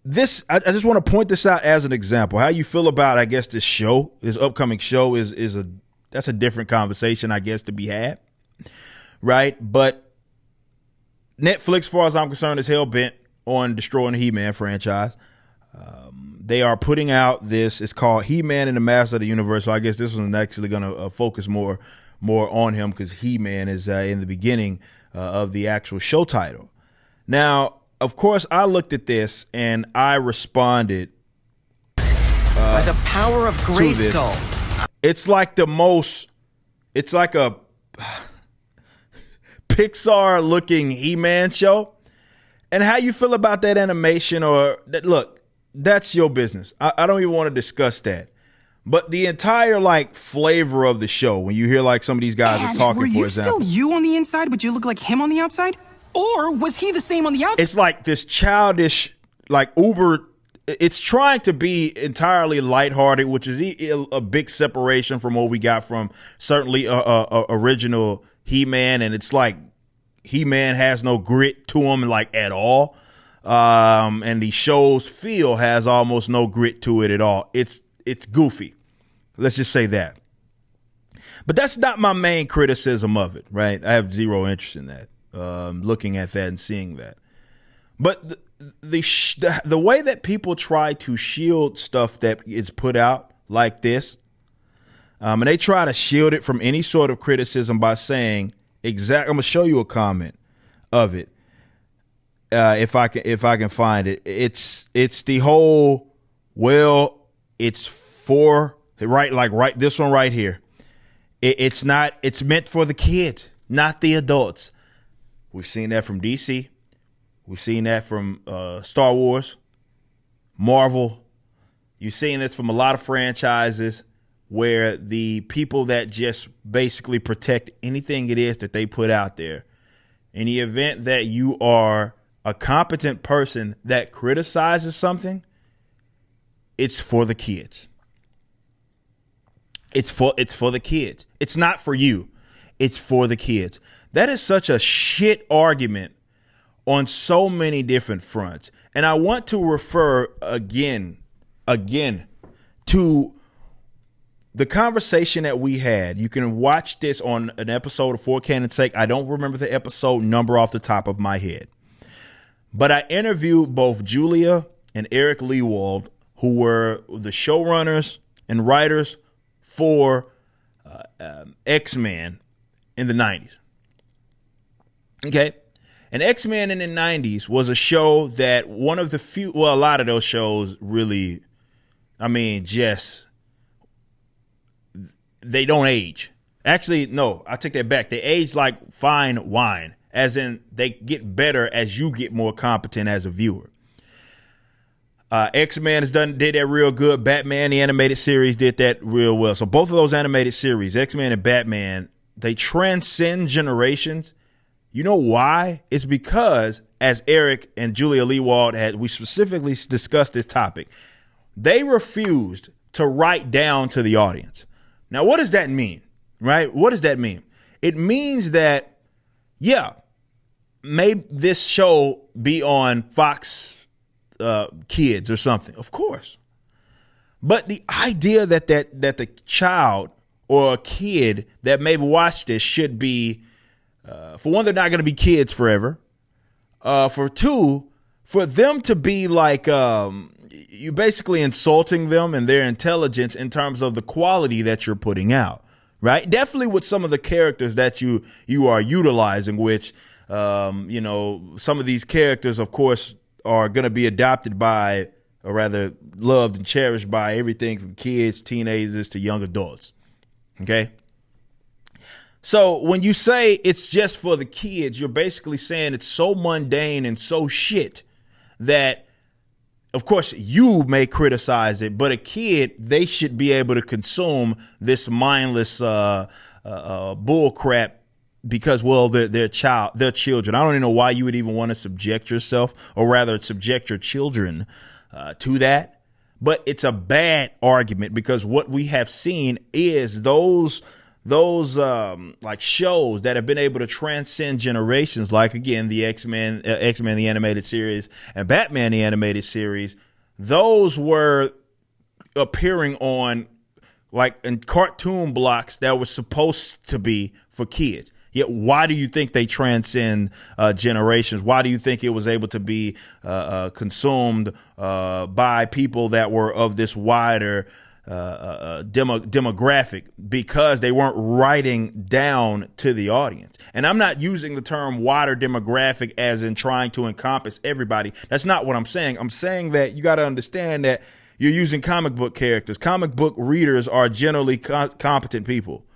I just want to point this out as an example. How you feel about, I guess, this upcoming show that's a different conversation, I guess, to be had, right? But Netflix, as far as I'm concerned, is hell bent on destroying the He-Man franchise. They are putting out this. It's called He-Man and the Master of the Universe. So I guess this one's actually going to focus more on him because He-Man is in the beginning of the actual show title. Now, of course, I looked at this and I responded by the power of Grayskull. It's like it's like a Pixar looking He-Man show. And how you feel about that animation look, that's your business. I don't even want to discuss that. But the entire flavor of the show, when you hear some of these guys are talking, were for you example, still you on the inside, but you look like him on the outside? Or was he the same on the outside? it's like this childish, uber. It's trying to be entirely lighthearted, which is a big separation from what we got from certainly original He-Man. And it's like He-Man has no grit to him at all. And the show's feel has almost no grit to it at all. It's goofy. Let's just say that. But that's not my main criticism of it, right? I have zero interest in that, looking at that and seeing that. But the way that people try to shield stuff that is put out like this, and they try to shield it from any sort of criticism by saying, I'm going to show you a comment of it. If I can find it, it's the whole, it's for right this one right here. It's meant for the kids, not the adults. We've seen that from DC. We've seen that from Star Wars, Marvel. You've seen this from a lot of franchises where the people that just basically protect anything it is that they put out there. In the event that you are a competent person that criticizes something, it's for the kids. It's for the kids. It's not for you. It's for the kids. That is such a shit argument on so many different fronts. And I want to refer again to the conversation that we had. You can watch this on an episode of For Canon's Sake. I don't remember the episode number off the top of my head. But I interviewed both Julia and Eric Lewald, who were the showrunners and writers for X-Men in the 90s. Okay? And X-Men in the 90s was a show that one of the few, a lot of those shows really, they don't age. Actually, no, I take that back. They age like fine wine, as in they get better as you get more competent as a viewer. X-Men did that real good. Batman, the animated series, did that real well. So both of those animated series, X-Men and Batman, they transcend generations. You know why? It's because, as Eric and Julia Lewald we specifically discussed this topic, they refused to write down to the audience. Now, what does that mean, right? What does that mean? It means that, may this show be on Fox Kids or something? Of course. But the idea that the child or a kid that maybe watched this should be, for one, they're not going to be kids forever. For two, for them to be you basically insulting them and their intelligence in terms of the quality that you're putting out, right? Definitely with some of the characters that you are utilizing, which, some of these characters, of course, are going to be adopted by, or rather loved and cherished by everything from kids, teenagers to young adults. Okay. So when you say it's just for the kids, you're basically saying it's so mundane and so shit that, of course, you may criticize it, but a kid, they should be able to consume this mindless bull crap because, they're children. I don't even know why you would even want to subject yourself, or rather subject your children to that. But it's a bad argument because what we have seen is those like shows that have been able to transcend generations, like again the X-Men the animated series and Batman the animated series, those were appearing on like in cartoon blocks that were supposed to be for kids. Yet why do you think they transcend generations? Why do you think it was able to be consumed by people that were of this wider demographic? Because they weren't writing down to the audience. And I'm not using the term wider demographic as in trying to encompass everybody. That's not what I'm saying. I'm saying that you got to understand that you're using comic book characters. Comic book readers are generally competent people.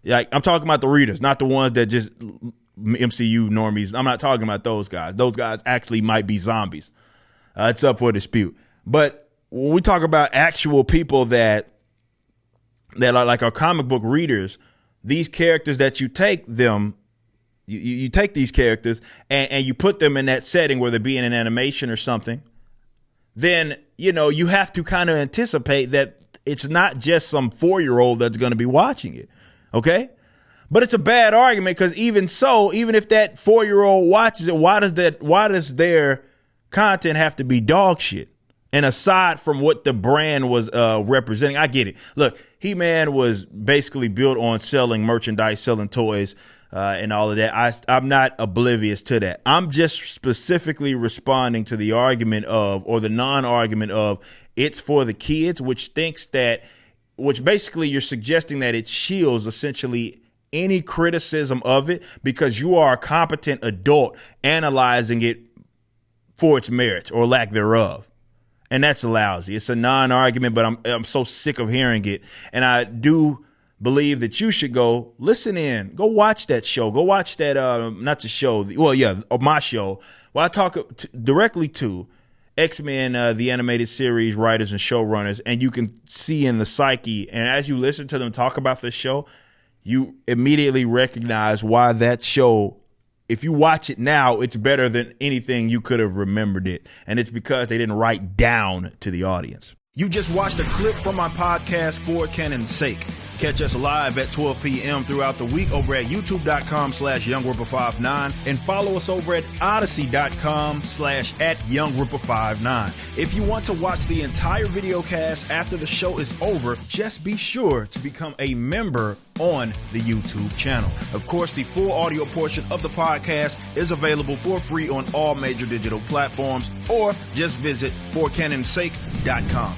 Like, I'm talking about the readers, not the ones that just MCU normies. I'm not talking about those guys. Those guys actually might be zombies. It's up for dispute. But when we talk about actual people that are like our comic book readers, these characters that you take them, you take these characters and you put them in that setting where they're being an animation or something, then, you know, you have to kind of anticipate that it's not just some 4-year-old that's going to be watching it. OK, but it's a bad argument, because even so, even if that 4-year-old watches it, why does their content have to be dog shit? And aside from what the brand was representing, I get it. Look, He-Man was basically built on selling merchandise, selling toys and all of that. I'm not oblivious to that. I'm just specifically responding to the argument of, or the non-argument of, it's for the kids, which basically you're suggesting that it shields essentially any criticism of it because you are a competent adult analyzing it for its merits or lack thereof. And that's lousy. It's a non-argument, but I'm so sick of hearing it. And I do believe that you should go listen in, go watch that show, go watch that, not the show, my show, where I talk directly to X-Men, the animated series writers and showrunners, and you can see in the psyche. And as you listen to them talk about the show, you immediately recognize why that show, if you watch it now, it's better than anything you could have remembered it. And it's because they didn't write down to the audience. You just watched a clip from my podcast, For Canon's Sake. Catch us live at 12 p.m. throughout the week over at youtube.com/YoungRipper59 and follow us over at odyssey.com/@YoungRipper59. If you want to watch the entire video cast after the show is over, just be sure to become a member on the YouTube channel. Of course, the full audio portion of the podcast is available for free on all major digital platforms, or just visit forcanonsake.com.